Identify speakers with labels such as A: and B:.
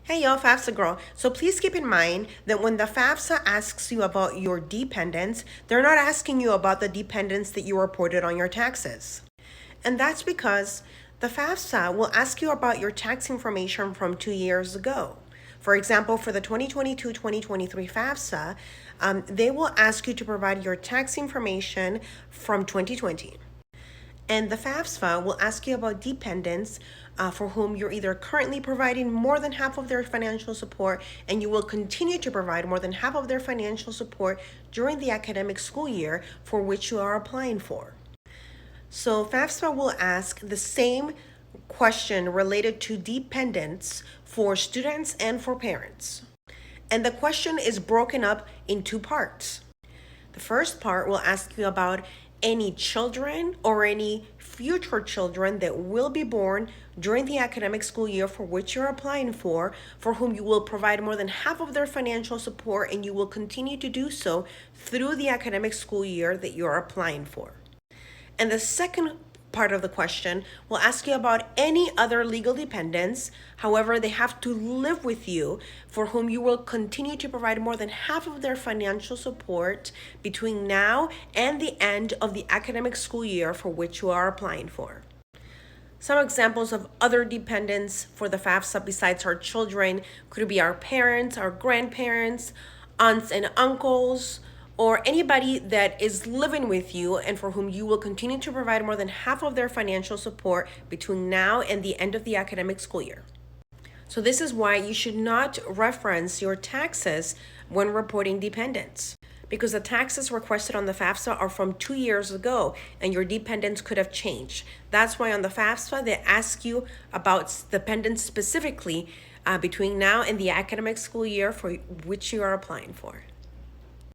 A: Hey y'all, FAFSA girl. So please keep in mind that when the FAFSA asks you about your dependents, they're not asking you about the dependents that you reported on your taxes. And that's because the FAFSA will ask you about your tax information from 2 years ago. For example, for the 2022-2023 FAFSA, they will ask you to provide your tax information from 2020. And the FAFSA will ask you about dependents for whom you're either currently providing more than half of their financial support and you will continue to provide more than half of their financial support during the academic school year for which you are applying for. So FAFSA will ask the same question related to dependents for students and for parents. And the question is broken up in two parts. The first part will ask you about any children or any future children that will be born during the academic school year for which you're applying for whom you will provide more than half of their financial support and you will continue to do so through the academic school year that you're applying for. And the second part of the question will ask you about any other legal dependents. However, they have to live with you for whom you will continue to provide more than half of their financial support between now and the end of the academic school year for which you are applying for. Some examples of other dependents for the FAFSA besides our children could be our parents, our grandparents, aunts and uncles, or anybody that is living with you and for whom you will continue to provide more than half of their financial support between now and the end of the academic school year. So this is why you should not reference your taxes when reporting dependents, because the taxes requested on the FAFSA are from 2 years ago and your dependents could have changed. That's why on the FAFSA they ask you about dependents specifically between now and the academic school year for which you are applying for.